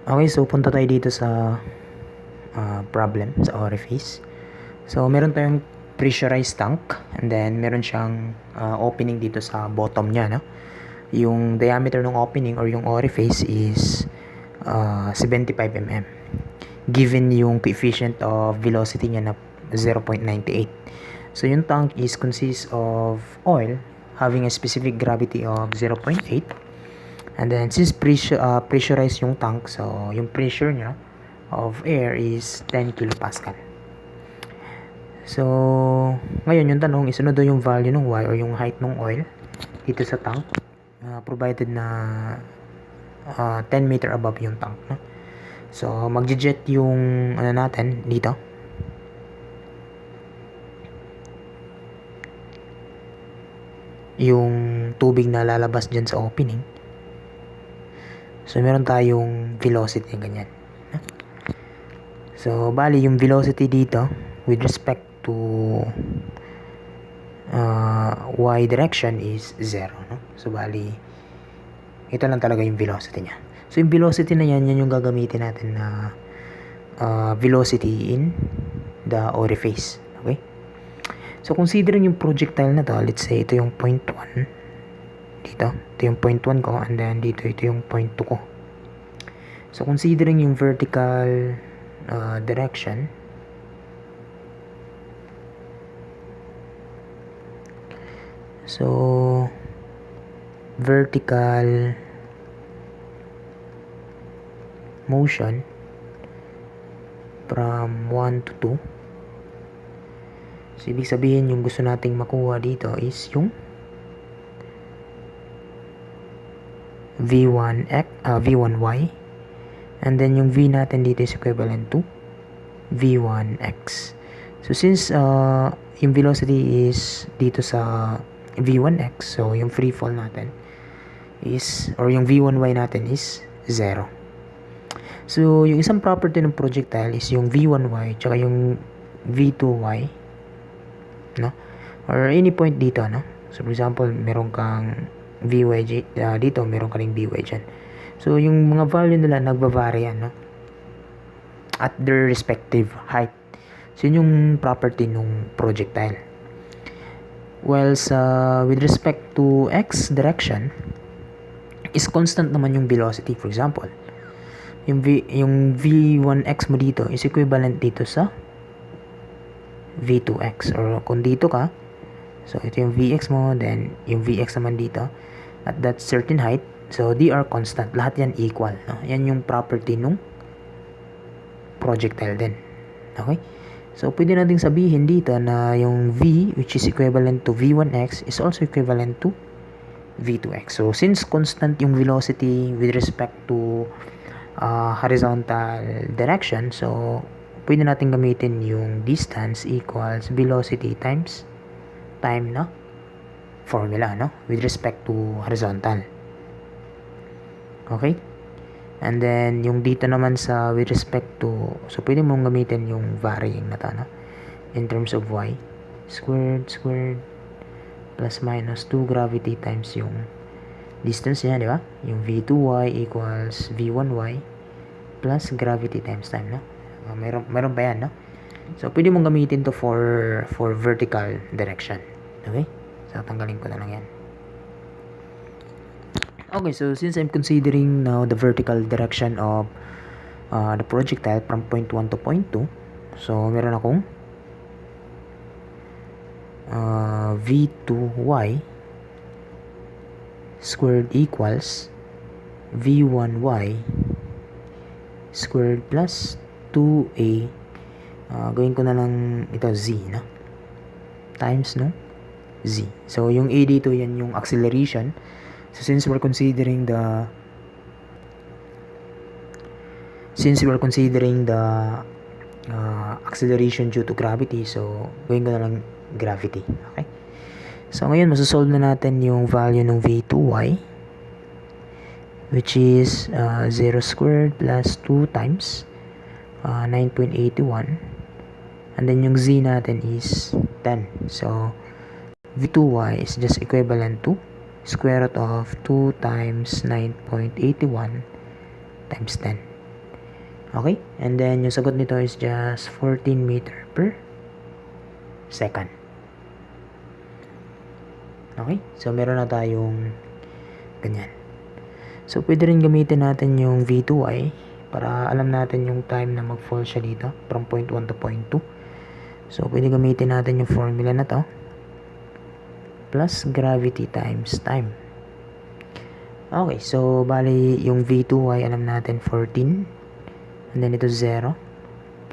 Okay, so punta tayo dito sa problem sa Orifice. So, meron tayong pressurized tank and then meron siyang opening dito sa bottom niya, no? Yung diameter ng opening or yung orifice is 75 mm. Given yung coefficient of velocity niya na 0.98. So, yung tank is consists of oil having a specific gravity of 0.8. And then, since pressurized yung tank, so yung pressure niya of air is 10 kilopascal. So, ngayon yung tanong is ano daw yung value ng Y or yung height ng oil dito sa tank, provided na 10 meter above yung tank, no? So, magje-jet yung ano natin dito. Yung tubig na lalabas dyan sa opening. So, meron tayong velocity na ganyan. So, bali yung velocity dito with respect to y direction is 0, no? So, bali ito lang talaga yung velocity niya. So, yung velocity na yan yung gagamitin natin na velocity in the orifice. Okay? So, considering yung projectile na to, let's say ito yung point 1 dito. Ito yung point 1 ko and then dito ito yung point 2 ko. So, considering yung vertical direction, so vertical motion from 1 to 2. So, ibig sabihin yung gusto nating makuha dito is yung V1y and then yung V natin dito is equivalent to V1x. So, since yung velocity is dito sa V1x, so yung free fall natin is, or yung V1y natin is 0. So, yung isang property ng projectile is yung V1y tsaka yung V2y, no? Or any point dito, no? So, for example, meron kang Vy dito, meron ka ring Vy dyan. So, yung mga value nila nagba-vary yan, no? At their respective height. So, yun yung property ng projectile. Well, with respect to x direction, is constant naman yung velocity. For example, yung V1x mo dito is equivalent dito sa V2x. Or kung dito ka, so ito yung Vx mo, then yung Vx naman dito, at that certain height, so they are constant. Lahat yan equal, no? Yan yung property nung projectile din. Okay? So, pwede nating sabihin dito na yung V, which is equivalent to V1x, is also equivalent to V2x. So, since constant yung velocity with respect to horizontal direction, so, pwede natin gamitin yung distance equals velocity times time, no? Formula, no? With respect to horizontal. Okay? And then, yung dito naman sa with respect to, so, pwede mong gamitin yung varying na to, no? In terms of y, squared, plus minus 2 gravity times yung distance niya, di ba? Yung v2y equals v1y plus gravity times time, no? Meron pa yan, no? So, pwede mong gamitin to for vertical direction. Okay? So, tanggalin ko na lang yan. Okay, so since I'm considering now the vertical direction of the projectile from point 1 to point 2, so meron akong V2y squared equals V1y squared plus 2a, gawin ko na lang ito z, no? Times, no? Z. So, yung a dito, yan yung acceleration. So, since we're considering the acceleration due to gravity, so gawin ko na lang gravity. Okay? So, ngayon, masosolve na natin yung value ng V2y, which is 0 squared plus 2 times 9.81. And then, yung z natin is 10. So, V2y is just equivalent to square root of 2 times 9.81 times 10. Okay? And then, yung sagot nito is just 14 meter per second. Okay? So, meron na tayong ganyan. So, pwede rin gamitin natin yung V2Y para alam natin yung time na mag-fall siya dito from point 1 to point 2. So, pwede gamitin natin yung formula na to plus gravity times time. Okay, so bali yung V2Y alam natin 14 and then ito 0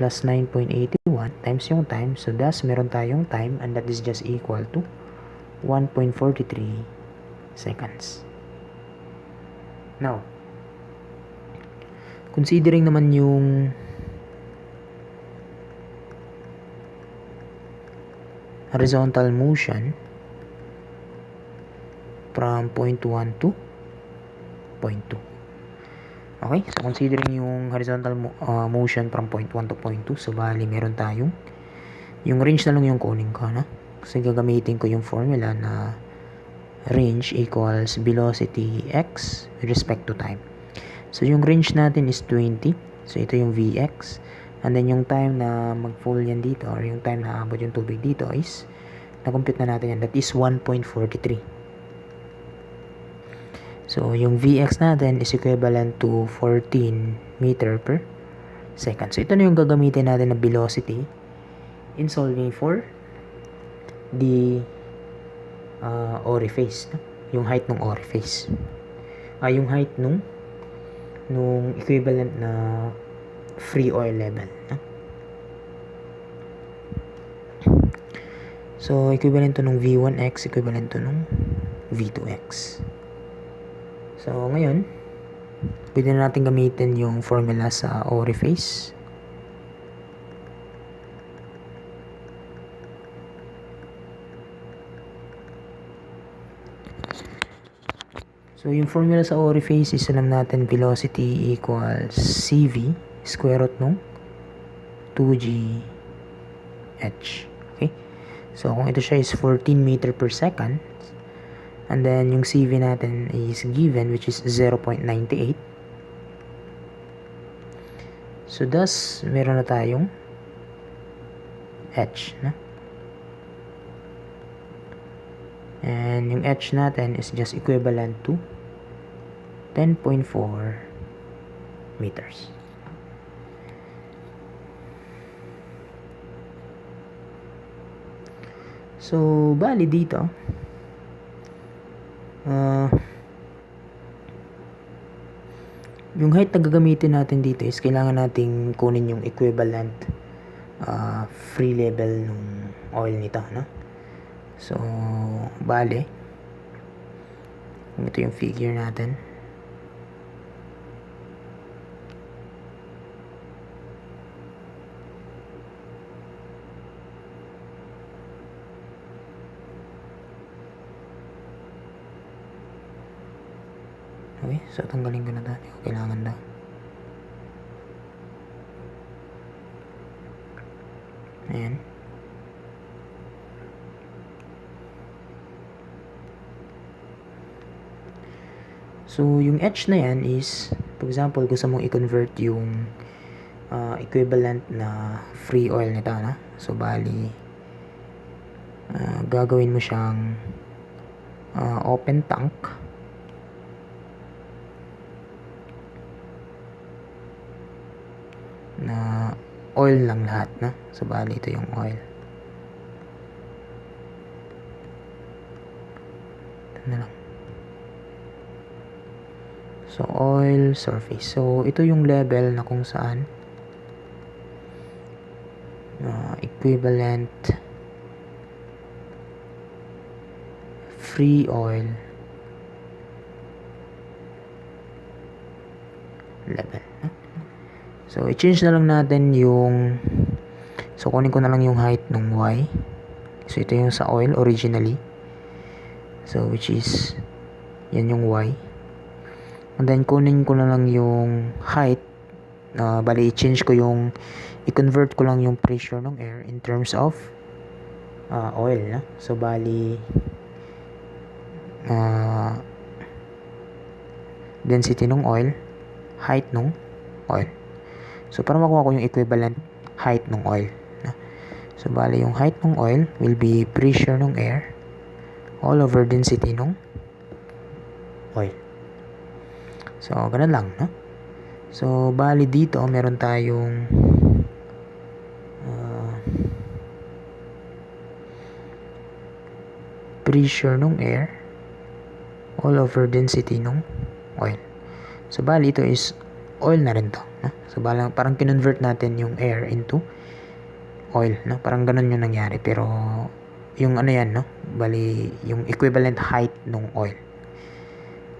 plus 9.81 times yung time. So, thus, meron tayong time and that is just equal to 1.43 seconds. Now, considering naman yung horizontal motion from point 1 to point 2. Okay, so considering yung horizontal motion from point 1 to point 2, so bali meron tayong yung range na lang yung kunin ko, no? Kasi gagamitin ko yung formula na range equals velocity x with respect to time. So yung range natin is 20. So ito yung Vx. And then yung time na mag-fall yan dito or yung time na abot yung tubig dito is na-compute na natin yan. That is 1.43. So yung Vx natin is equivalent to 14 meter per second. So ito na yung gagamitin natin na velocity in solving for the orifice, no? Yung height ng orifice. Yung height nung equivalent na free oil level, no? So equivalent to nung V1x, equivalent to nung V2x. So ngayon, pwede na natin gamitin yung formula sa orifice. So, yung formula sa orifice is alam natin velocity equals CV square root nung 2GH. Okay? So, kung ito siya is 14 meter per second, and then yung CV natin is given which is 0.98. So, thus, meron na tayong H, na? And yung H natin is just equivalent to 10.4 meters. So, bali dito, yung height na gagamitin natin dito is kailangan nating kunin yung equivalent free level ng oil nito, no? So, bali, kung ito yung figure natin, okay, so tanggalin ko na ito. Kailangan daw. Ayan. So, yung H na yan is, for example, gusto mong i-convert yung equivalent na free oil nito, na? So, bali, gagawin mo siyang open tank. Na oil lang lahat, na? So, bali, ito yung oil. Ito na lang. So, oil surface. So, ito yung level na kung saan equivalent free oil level. So, i-change na lang natin yung so, kunin ko na lang yung height ng Y. So, ito yung sa oil originally. So, which is yan yung Y. And then, kunin ko na lang yung height. Bali, i-change ko yung i-convert ko lang yung pressure ng air in terms of oil, na? So, bali density ng oil, height ng oil. So, para makuha ko yung equivalent height ng oil. No? So, bali yung height ng oil will be pressure ng air all over density ng oil. So, ganun lang, no? So, bali dito, meron tayong pressure ng air all over density ng oil. So, bali ito is oil na rin to. No? So, bali, parang kinonvert natin yung air into oil. No? Parang ganun yung nangyari. Pero, yung ano yan, no? Bali, yung equivalent height ng oil.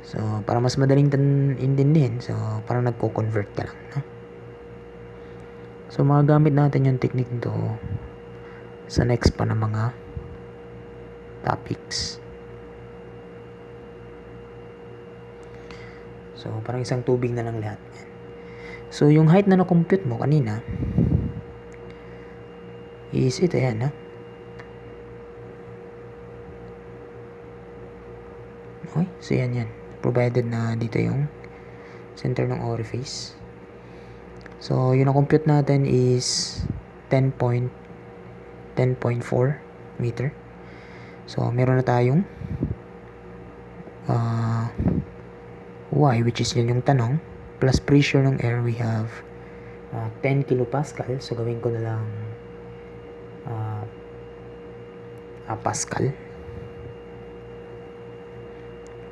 So, para mas madaling intindihin, so, parang nagko-convert ka lang. No? So, magagamit natin yung technique nito sa next pa na mga topics. So, parang isang tubig na lang lahat. So, yung height na na-compute mo kanina is ito yan, ha? Okay, so yan. Provided na dito yung center ng orifice. So, yung na-compute natin is 10.4 meter. So, meron na tayong Y, which is yun yung tanong, plus pressure ng air, we have 10 kilopascal. So, gawin ko na lang pascal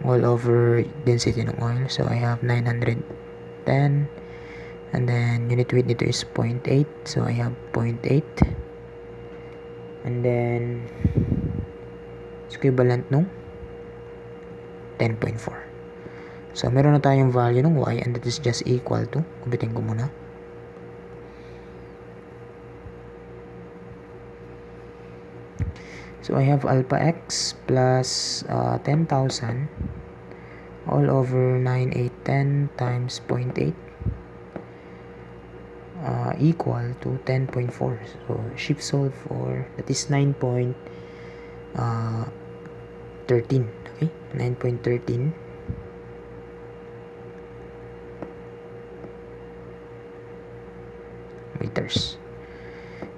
all over density ng oil. So, I have 910, and then unit weight nito is 0.8. So, I have 0.8, and then it's equivalent nung 10.4. So, meron na tayong value ng y, and that is just equal to, kumpitin ko muna. So, I have alpha x plus 10,000 all over 9810 times 0.8 equal to 10.4. So, shift solve for, that is 9.13. Okay, 9.13 meters.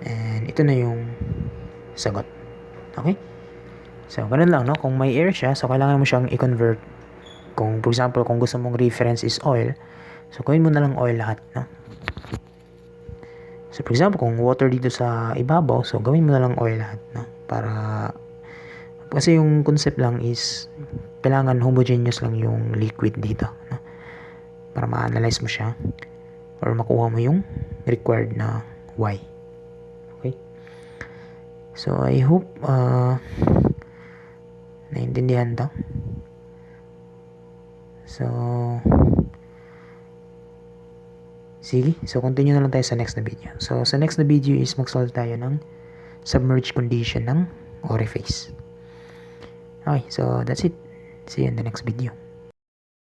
And ito na yung sagot. Okay? So, ganun lang, no? Kung may air siya, so kailangan mo siyang i-convert. Kung, for example, kung gusto mong reference is oil, so gawin mo na lang oil lahat, no? So, for example, kung water dito sa ibabaw, so gawin mo na lang oil lahat, no? Para, kasi yung concept lang is, kailangan homogeneous lang yung liquid dito, no? Para ma-analyze mo siya, or makuha mo yung required na Y. Okay? So, I hope naintindihan to. So, sige. So, continue na lang tayo sa next na video. So, sa next na video is mag-solve tayo ng submerged condition ng orifice. Okay, so that's it. See you in the next video.